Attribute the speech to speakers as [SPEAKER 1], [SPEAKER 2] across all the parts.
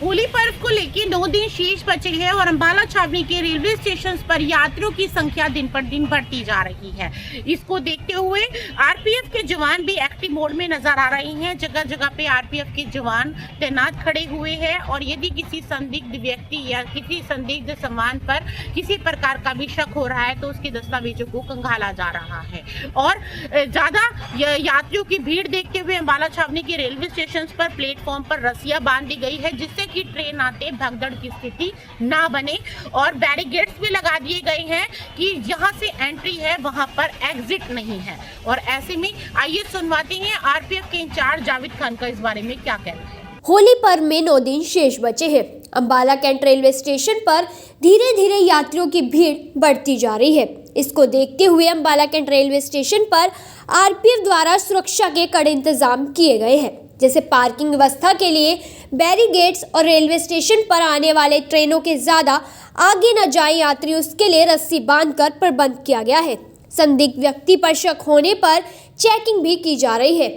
[SPEAKER 1] होली पर्व को लेकर 9 दिन शेष बचे हैं और अंबाला छावनी के रेलवे स्टेशन पर यात्रियों की संख्या दिन पर दिन बढ़ती जा रही है। इसको देखते हुए आरपीएफ के जवान भी एक्टिव मोड में नजर आ रहे हैं। जगह जगह पे आरपीएफ के जवान तैनात खड़े हुए हैं और यदि किसी संदिग्ध व्यक्ति या किसी संदिग्ध सामान पर किसी प्रकार का भी शक हो रहा है तो उसके दस्तावेजों को खंगाला जा रहा है। और ज्यादा यात्रियों की भीड़ देखते हुए अंबाला छावनी के रेलवे स्टेशन पर प्लेटफॉर्म पर रस्सियां बांध दी गई है, जिससे कि ट्रेन आते भगदड़ की स्थिति ना बने। और बैरिकेड्स भी लगा दिए गए हैं कि जहां से एंट्री है वहां पर एग्जिट नहीं है। और ऐसे में आइए सुनवाते हैं आरपीएफ के इंचार्ज जावेद खान का इस बारे में क्या कहना है।
[SPEAKER 2] होली पर्व में 9 दिन शेष बचे हैं। अंबाला कैंट रेलवे स्टेशन पर धीरे धीरे यात्रियों की भीड़ बढ़ती जा रही है। इसको देखते हुए अंबाला कैंट रेलवे स्टेशन पर आरपीएफ द्वारा सुरक्षा के कड़े इंतजाम किए गए हैं, जैसे पार्किंग व्यवस्था के लिए बैरिकेड्स और रेलवे स्टेशन पर आने वाले ट्रेनों के ज्यादा आगे न जाए यात्री उसके लिए रस्सी बांधकर प्रबंध किया गया है। संदिग्ध व्यक्ति पर शक होने पर चेकिंग भी की जा रही है।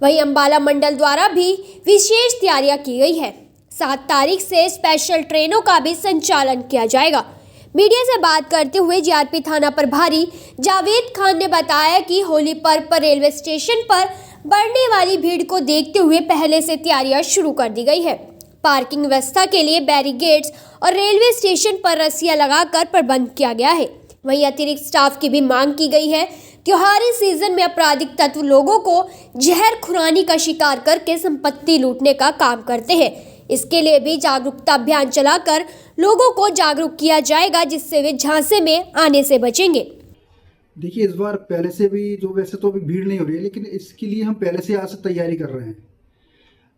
[SPEAKER 2] वहीं अंबाला मंडल द्वारा भी विशेष तैयारियां की गई है। 7 तारीख से स्पेशल ट्रेनों का भी संचालन किया जाएगा। मीडिया से बात करते हुए जीआरपी थाना प्रभारी जावेद खान ने बताया कि होली पर्व पर रेलवे स्टेशन पर बढ़ने वाली भीड़ को देखते हुए पहले से तैयारियां शुरू कर दी गई है। पार्किंग व्यवस्था के लिए बैरिकेड्स और रेलवे स्टेशन पर रस्सियां लगाकर प्रबंध किया गया है। वहीं अतिरिक्त स्टाफ की भी मांग की गई है। त्योहारी सीजन में आपराधिक तत्व लोगों को जहर खुरानी का शिकार करके संपत्ति लूटने का काम करते हैं। इसके लिए भी जागरूकता अभियान चलाकर लोगों को जागरूक किया जाएगा, जिससे वे झांसे में आने से बचेंगे।
[SPEAKER 3] देखिए, इस बार पहले से भी जो वैसे तो अभी भीड़ नहीं हो रही है, लेकिन इसके लिए हम पहले से आज से तैयारी कर रहे हैं।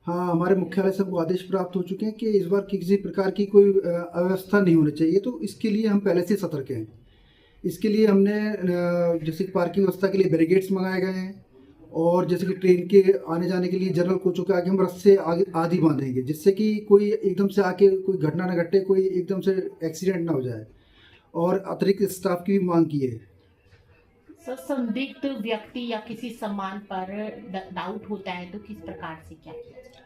[SPEAKER 3] हाँ, हमारे मुख्यालय से हमको आदेश प्राप्त हो चुके हैं कि इस बार किसी प्रकार की कोई अव्यवस्था नहीं होनी चाहिए, तो इसके लिए हम पहले से सतर्क हैं। इसके लिए हमने जैसे कि पार्किंग व्यवस्था के लिए बैरिकेड्स मंगाए गए हैं और जैसे कि ट्रेन के आने जाने के लिए जनरल कोचों के आगे हम रस्से आदि बांधेंगे, जिससे कि कोई एकदम से आके कोई घटना न घटे, कोई एकदम से एक्सीडेंट ना हो जाए। और अतिरिक्त स्टाफ की भी मांग की है।
[SPEAKER 1] संदिग्ध व्यक्ति या किसी सामान पर डाउट होता है तो किस प्रकार से क्या किया जाए?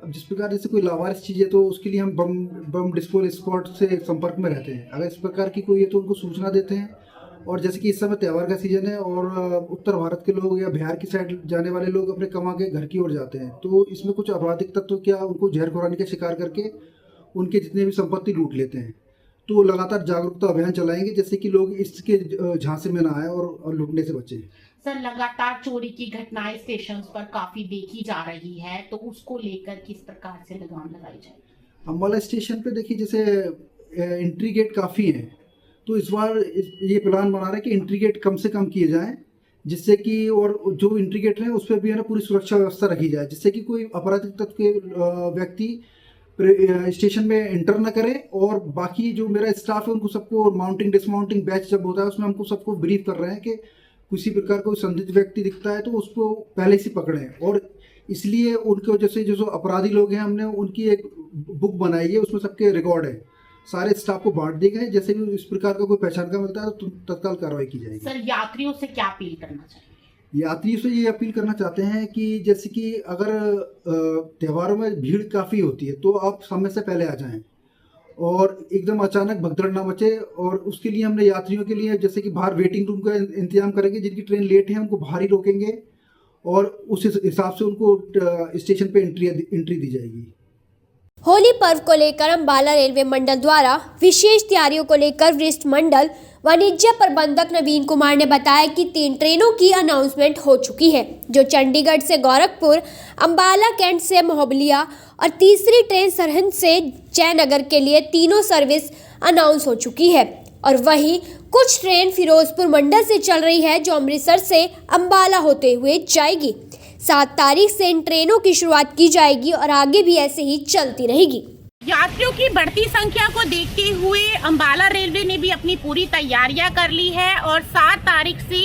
[SPEAKER 3] अब जिस प्रकार जैसे कोई लावारिस चीज़ है तो उसके लिए हम बम डिस्पोल स्क्वाड से संपर्क में रहते हैं। अगर इस प्रकार की कोई है तो उनको सूचना देते हैं। और जैसे कि इस समय त्यौहार का सीजन है और उत्तर भारत के लोग या बिहार की साइड जाने वाले लोग अपने कमा के घर की ओर जाते हैं, तो इसमें कुछ आपराधिक तत्व क्या उनको जहर खुरानी का शिकार करके उनके जितने भी संपत्ति लूट लेते हैं। तो लगातार जागरूकता अभियान चलाएंगे, जैसे कि लोग इसके झांसे में ना आए और लूटने से बचें।
[SPEAKER 1] सर, लगातार चोरी की घटनाएं स्टेशन पर काफी देखी जा रही है, तो उसको लेकर किस प्रकार से लगाम लगाई जाए?
[SPEAKER 3] अंबाला स्टेशन पे देखिए, जैसे एंट्री गेट काफ़ी हैं, तो इस बार ये प्लान बना रहे हैं कि एंट्री गेट कम से कम किए जाएं, जिससे कि और जो एंट्री गेट हैं उस पर भी है ना पूरी सुरक्षा व्यवस्था रखी जाए, जिससे कि कोई आपराधिक तत्व के व्यक्ति स्टेशन में एंटर ना करें। और बाकी जो मेरा स्टाफ है उनको सबको माउंटिंग डिसमाउंटिंग बैच जब होता है उसमें हमको सबको ब्रीफ कर रहे हैं कि किसी प्रकार कोई संदिग्ध व्यक्ति दिखता है तो उसको पहले से पकड़ें। और इसलिए उनको जैसे जो अपराधी लोग हैं हमने उनकी एक बुक बनाई है, उसमें सबके रिकॉर्ड है, सारे स्टाफ को बांट दिए गए। जैसे भी इस प्रकार का कोई पहचान का मिलता है तो तत्काल कार्रवाई की जाएगी।
[SPEAKER 1] सर, यात्रियों से क्या अपील करना चाहिए?
[SPEAKER 3] यात्रियों से ये अपील करना चाहते हैं कि जैसे कि अगर त्योहारों में भीड़ काफ़ी होती है तो आप समय से पहले आ जाएं और एकदम अचानक भगदड़ ना मचे। और उसके लिए हमने यात्रियों के लिए जैसे कि बाहर वेटिंग रूम का इंतजाम करेंगे। जिनकी ट्रेन लेट है उनको बाहर ही रोकेंगे और उस हिसाब से उनको स्टेशन पे एंट्री दी जाएगी।
[SPEAKER 2] होली पर्व को लेकर अंबाला रेलवे मंडल द्वारा विशेष तैयारियों को लेकर वरिष्ठ मंडल वाणिज्य प्रबंधक नवीन कुमार ने बताया कि 3 ट्रेनों की अनाउंसमेंट हो चुकी है, जो चंडीगढ़ से गोरखपुर, अंबाला कैंट से मोहबलिया और तीसरी ट्रेन सरहिंद से जयनगर के लिए तीनों सर्विस अनाउंस हो चुकी है। और वहीं कुछ ट्रेन फिरोजपुर मंडल से चल रही है, जो अमृतसर से अंबाला होते हुए जाएगी। 7 तारीख से इन ट्रेनों की शुरुआत की जाएगी और आगे भी ऐसे ही चलती रहेगी।
[SPEAKER 1] यात्रियों की बढ़ती संख्या को देखते हुए अंबाला रेलवे ने भी अपनी पूरी तैयारियां कर ली है और 7 तारीख से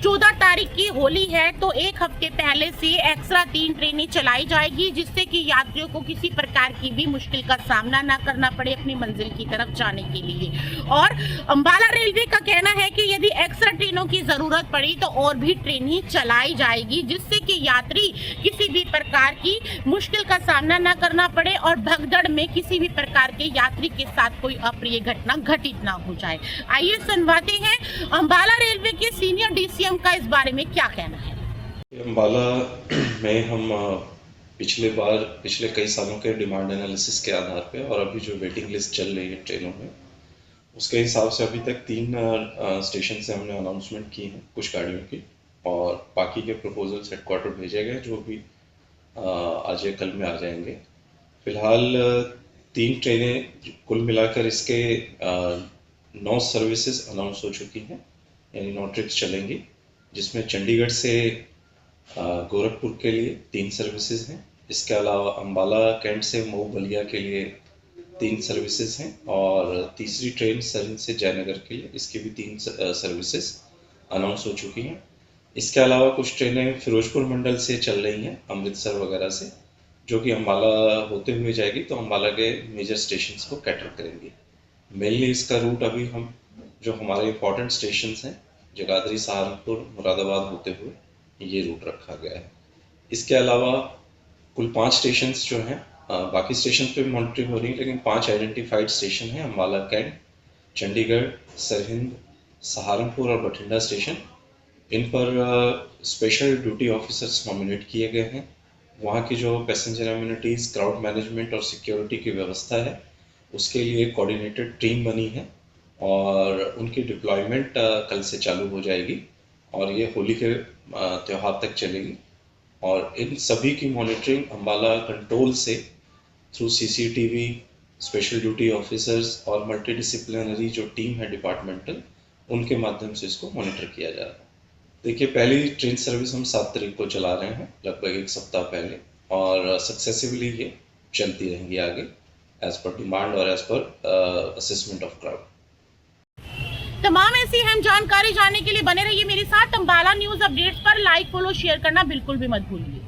[SPEAKER 1] 14 तारीख की होली है, तो एक हफ्ते पहले से एक्स्ट्रा 3 ट्रेनें चलाई जाएगी, जिससे कि यात्रियों को किसी प्रकार की भी मुश्किल का सामना ना करना पड़े अपनी मंजिल की तरफ जाने के लिए। और अंबाला रेलवे का कहना है कि यदि एक्स्ट्रा ट्रेनों की जरूरत पड़ी तो और भी ट्रेनें चलाई जाएगी, जिससे कि यात्री किसी भी प्रकार की मुश्किल का सामना ना करना पड़े और भगदड़ में किसी भी प्रकार के यात्री के साथ कोई अप्रिय घटना घटित ना हो जाए। आइए सुनवाते हैं अंबाला रेलवे के सीनियर डीसीएम का इस बारे में क्या कहना है।
[SPEAKER 4] अंबाला में हम पिछले कई सालों के डिमांड एनालिसिस के आधार पे और अभी जो वेटिंग लिस्ट चल रही है ट्रेनों में, उसके हिसाब से अभी तक 3 स्टेशन से हमने अनाउंसमेंट की है कुछ गाड़ियों की, और बाकी के प्रपोजल्स हेडक्वार्टर भेजे गए जो भी आज या कल में आ जाएंगे। फिलहाल 3 ट्रेनें कुल मिलाकर इसके 9 सर्विसेज अनाउंस हो चुकी हैं, यानी 9 ट्रिप्स चलेंगी, जिसमें चंडीगढ़ से गोरखपुर के लिए 3 सर्विसेज हैं। इसके अलावा अंबाला कैंट से मऊ बलिया के लिए 3 सर्विसेज हैं, और तीसरी ट्रेन सरहिंद से जयनगर के लिए इसकी भी 3 सर्विसेज अनाउंस हो चुकी हैं। इसके अलावा कुछ ट्रेनें फिरोजपुर मंडल से चल रही हैं, अमृतसर वगैरह से, जो कि अंबाला होते हुए जाएगी, तो अंबाला के मेजर स्टेशंस को कैटर करेंगी। मेनली इसका रूट अभी हम जो हमारे इंपॉर्टेंट स्टेशंस हैं, जगाधरी, सहारनपुर, मुरादाबाद होते हुए ये रूट रखा गया है। इसके अलावा कुल 5 स्टेशंस जो हैं, बाकी स्टेशन पे मॉनिटरिंग हो रही है, लेकिन 5 आइडेंटिफाइड स्टेशन हैं, अंबाला कैंट, चंडीगढ़, सरहिंद, सहारनपुर और बठिंडा स्टेशन। इन पर स्पेशल ड्यूटी ऑफिसर्स नॉमिनेट किए गए हैं। वहाँ की जो पैसेंजर एम्यूनिटीज़, क्राउड मैनेजमेंट और सिक्योरिटी की व्यवस्था है, उसके लिए कोऑर्डिनेटेड टीम बनी है, और उनकी डिप्लॉयमेंट कल से चालू हो जाएगी और ये होली के त्यौहार तक चलेगी। और इन सभी की मॉनिटरिंग अंबाला कंट्रोल से through CCTV, special duty officers और मल्टीडिसिप्लिनरी जो टीम है डिपार्टमेंटल, उनके माध्यम से इसको मॉनिटर किया जा रहा है। देखिए, पहली ट्रेन सर्विस हम 7 तारीख को चला रहे हैं, लगभग 1 सप्ताह पहले, और सक्सेसिवली ये चलती रहेंगी आगे एज पर डिमांड और as per assessment of crowd.
[SPEAKER 1] तमाम ऐसी अहम जानकारी जानने के लिए बने रहिए मेरे साथ। अंबाला न्यूज अपडेट्स पर लाइक, फॉलो, शेयर करना बिल्कुल भी मत भूलिए।